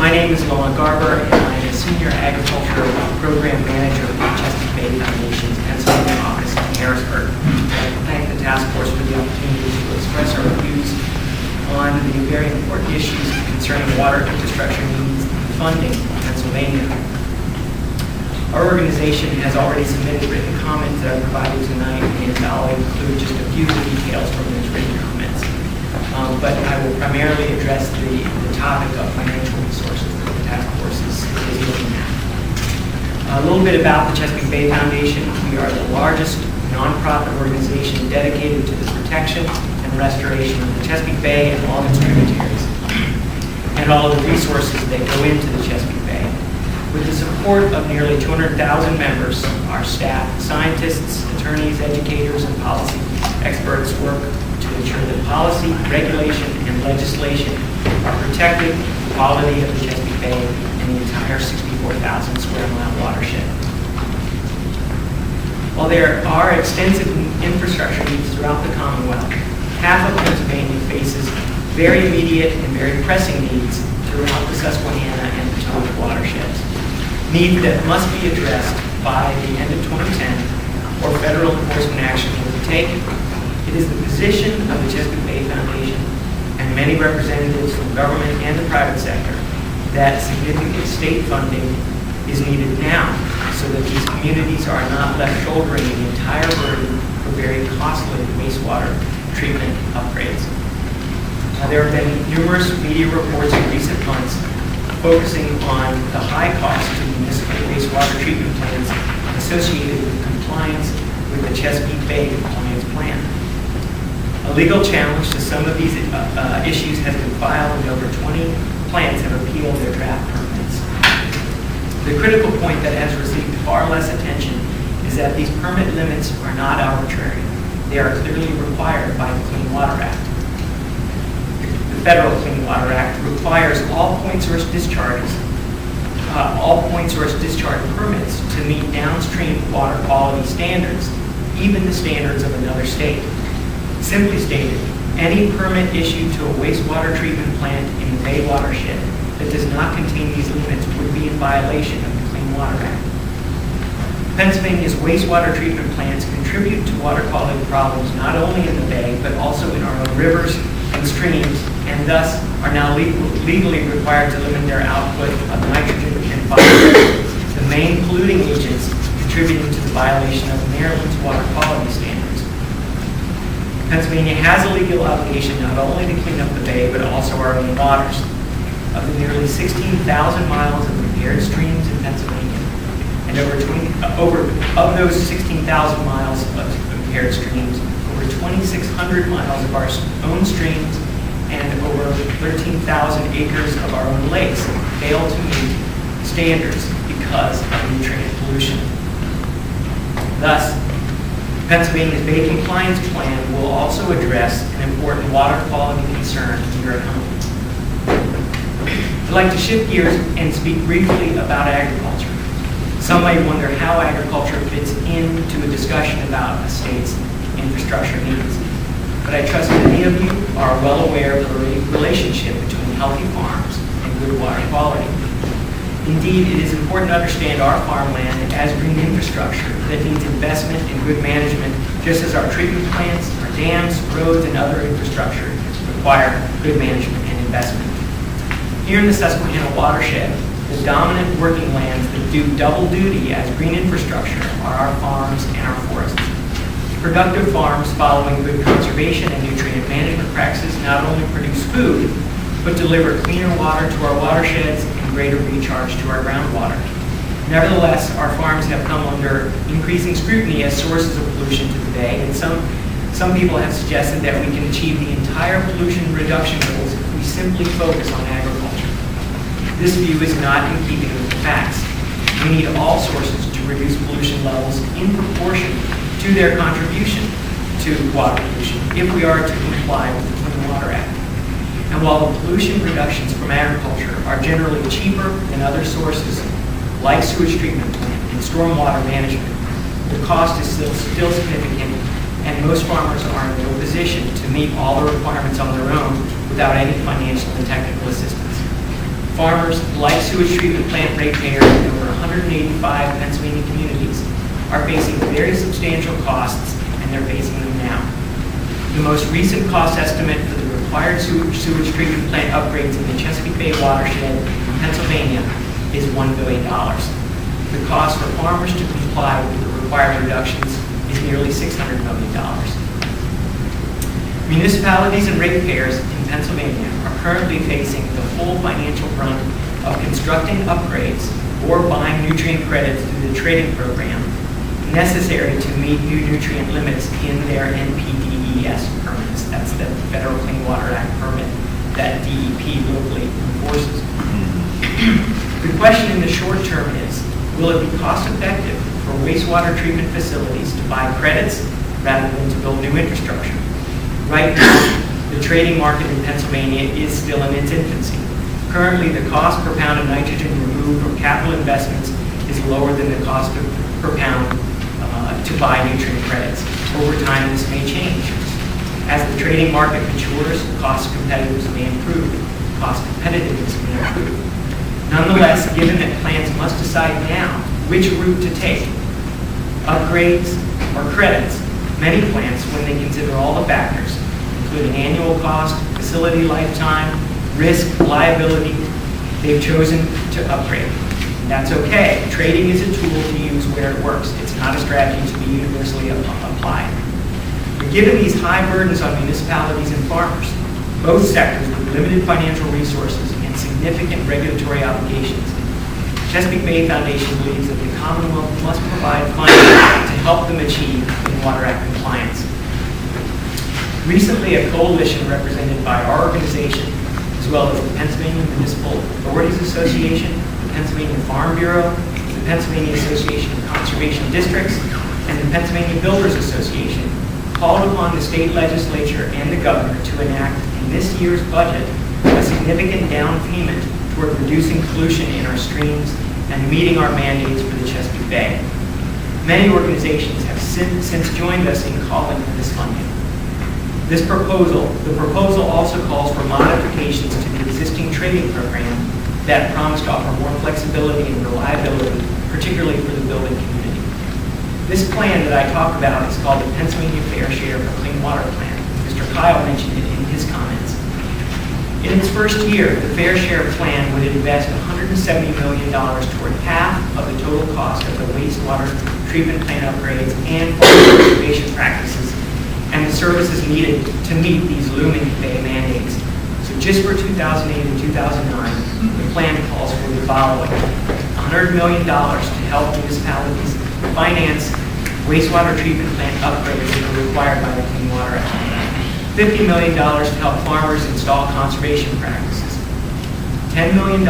My name is Garber, and I am a Senior Agriculture Program Manager for the Chesapeake Bay Foundation's Pennsylvania office in Harrisburg. I'd like to thank the task force for the opportunity to express our views on the very important issues concerning water infrastructure needs and funding in Pennsylvania. Our organization has already submitted written comments that I've provided tonight, and I'll include just a few details from those written comments. But I will primarily address the topic of financial resources that the task force is looking at. A little bit about the Chesapeake Bay Foundation. We are the largest nonprofit organization dedicated to the protection and restoration of the Chesapeake Bay and all its tributaries, and all of the resources that go into the Chesapeake Bay. With the support of nearly 200,000 members, our staff, scientists, attorneys, educators, and policy experts work to ensure that policy, regulation, and legislation are protecting the quality of the Chesapeake Bay and the entire 64,000 square mile watershed. While there are extensive infrastructure needs throughout the Commonwealth, half of Pennsylvania faces very immediate and very pressing needs throughout the Susquehanna and Potomac watersheds. Needs that must be addressed by the end of 2010 or federal enforcement action will be taken. It is the position of the Chesapeake Bay Foundation and many representatives from government and the private sector that significant state funding is needed now so that these communities are not left shouldering the entire burden for very costly wastewater treatment upgrades. There have been numerous media reports in recent months focusing on the high cost to municipal wastewater treatment plants associated with compliance with the Chesapeake Bay Compliance Plan. A legal challenge to some of these issues has been filed, and over 20 plants have appealed their draft permits. The critical point that has received far less attention is that these permit limits are not arbitrary. They are clearly required by the Clean Water Act. The Federal Clean Water Act requires all point source discharge permits to meet downstream water quality standards, even the standards of another state. Simply stated, any permit issued to a wastewater treatment plant in the Bay watershed that does not contain these limits would be in violation of the Clean Water Act. Pennsylvania's wastewater treatment plants contribute to water quality problems not only in the Bay, but also in our own rivers and streams, and thus are now legally required to limit their output of nitrogen and phosphorus, the main polluting agents contributing to the violation of Maryland's water quality standards. Pennsylvania has a legal obligation not only to clean up the Bay, but also our own waters. Of the nearly 16,000 miles of repaired streams in Pennsylvania, and of those 16,000 miles of repaired streams, over 2,600 miles of our own streams and over 13,000 acres of our own lakes fail to meet standards because of nutrient pollution. Thus, Pennsylvania's Bay Compliance Plan will also address an important water quality concern here at home. I'd like to shift gears and speak briefly about agriculture. Some might wonder how agriculture fits into a discussion about a state's infrastructure needs. But I trust many of you are well aware of the relationship between healthy farms and good water quality. Indeed, it is important to understand our farmland as green infrastructure that needs investment and good management, just as our treatment plants, our dams, roads, and other infrastructure require good management and investment. Here in the Susquehanna watershed, the dominant working lands that do double duty as green infrastructure are our farms and our forests. Productive farms following good conservation and nutrient management practices not only produce food, but deliver cleaner water to our watersheds and greater recharge to our groundwater. Nevertheless, our farms have come under increasing scrutiny as sources of pollution to the Bay, and some people have suggested that we can achieve the entire pollution reduction goals if we simply focus on agriculture. This view is not in keeping with the facts. We need all sources to reduce pollution levels in proportion to their contribution to water pollution if we are to comply with the Clean Water Act. And while the pollution reductions from agriculture are generally cheaper than other sources like sewage treatment plant and stormwater management, the cost is still significant, and most farmers are in no position to meet all the requirements on their own without any financial and technical assistance. Farmers, like sewage treatment plant ratepayers in over 185 Pennsylvania communities, are facing very substantial costs, and they're facing them now. The most recent cost estimate for the required sewage treatment plant upgrades in the Chesapeake Bay watershed in Pennsylvania is $1 billion. The cost for farmers to comply with the required reductions is nearly $600 million. Municipalities and ratepayers in Pennsylvania are currently facing the full financial brunt of constructing upgrades or buying nutrient credits through the trading program necessary to meet new nutrient limits in their NPDES permits. That's the Federal Clean Water Act permit that DEP locally enforces. The question in the short term is, will it be cost effective for wastewater treatment facilities to buy credits rather than to build new infrastructure? Right now, the trading market in Pennsylvania is still in its infancy. Currently, the cost per pound of nitrogen removed from capital investments is lower than the cost per pound to buy nutrient credits. Over time, this may change. As the trading market matures, cost competitiveness may improve. Cost competitiveness may improve. Nonetheless, given that plants must decide now which route to take, upgrades or credits, many plants, when they consider all the factors, including annual cost, facility lifetime, risk, liability, they've chosen to upgrade. That's okay. Trading is a tool to use where it works. It's not a strategy to be universally applied. But given these high burdens on municipalities and farmers, both sectors with limited financial resources and significant regulatory obligations, Chesapeake Bay Foundation believes that the Commonwealth must provide funding to help them achieve Clean Water Act compliance. Recently, a coalition represented by our organization, as well as the Pennsylvania Municipal Authorities Association, the Pennsylvania Farm Bureau, the Pennsylvania Association of Conservation Districts, and the Pennsylvania Builders Association, called upon the state legislature and the governor to enact in this year's budget a significant down payment toward reducing pollution in our streams and meeting our mandates for the Chesapeake Bay. Many organizations have since joined us in calling for this funding. The proposal also calls for modifications to the existing trading program that promise to offer more flexibility and reliability, particularly for the building community. This plan that I talk about is called the Pennsylvania Fair Share for Clean Water Plan. Mr. Kyle mentioned it in his comments. In its first year, the Fair Share plan would invest $170 million toward half of the total cost of the wastewater treatment plant upgrades and farm conservation practices and the services needed to meet these looming Bay mandates. So just for 2008 and 2009, the plan calls for the following: $100 million to help municipalities finance wastewater treatment plant upgrades that are required by the Clean Water Act. $50 million to help farmers install conservation practices. $10 million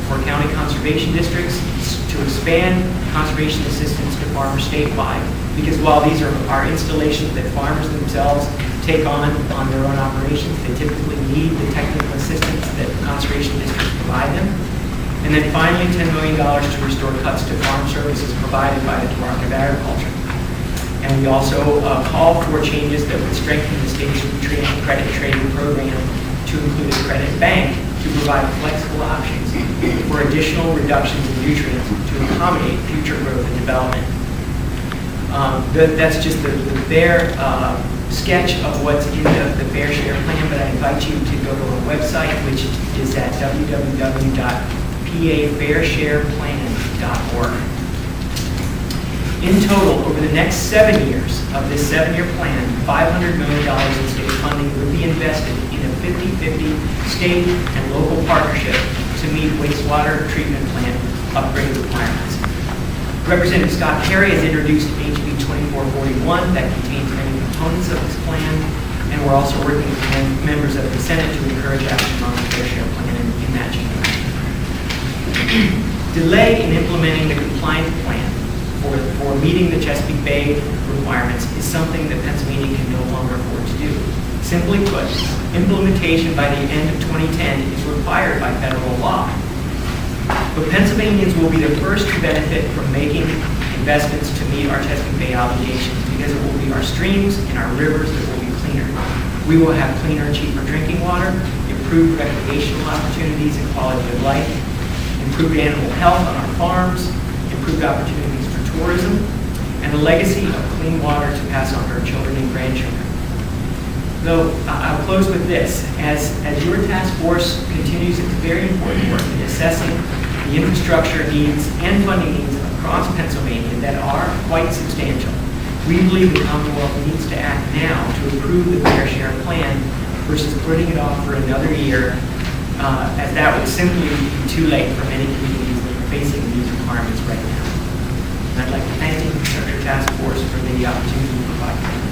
for county conservation districts to expand conservation assistance to farmers statewide. Because while these are installations that farmers themselves take on their own operations, they typically need the technical assistance that conservation districts provide them. And then finally, $10 million to restore cuts to farm services provided by the Department of Agriculture. And we also call for changes that would strengthen the state's nutrient credit trading program to include a credit bank to provide flexible options for additional reductions in nutrients to accommodate future growth and development. That's just the bare sketch of what's in the Fair Share plan, but I invite you to go to our website, which is at www.pasfairshareplan.org. In total, over the next 7 years of this 7-year plan, $500 million in state funding would be invested in a 50-50 state and local partnership to meet wastewater treatment plant upgrade requirements. Representative Scott Perry has introduced HB 2441 that contains many components of this plan, and we're also working with members of the Senate to encourage action on the Fair Share plan in that chamber. Delay in implementing the compliance plan for meeting the Chesapeake Bay requirements is something that Pennsylvania can no longer afford to do. Simply put, implementation by the end of 2010 is required by federal law. But Pennsylvanians will be the first to benefit from making investments to meet our Chesapeake Bay obligations because it will be our streams and our rivers that will be cleaner. We will have cleaner, cheaper drinking water, improved recreational opportunities and quality of life, improved animal health on our farms, improved opportunities for tourism, and a legacy of clean water to pass on to our children and grandchildren. Though I'll close with this. As your task force continues its very important work in assessing the infrastructure needs and funding needs across Pennsylvania that are quite substantial, we believe the Commonwealth needs to act now to approve the fair share plan versus putting it off for another year, as that would simply be too late for many communities that are facing these requirements right now. And I'd like to thank the Infrastructure Task Force for the opportunity to provide.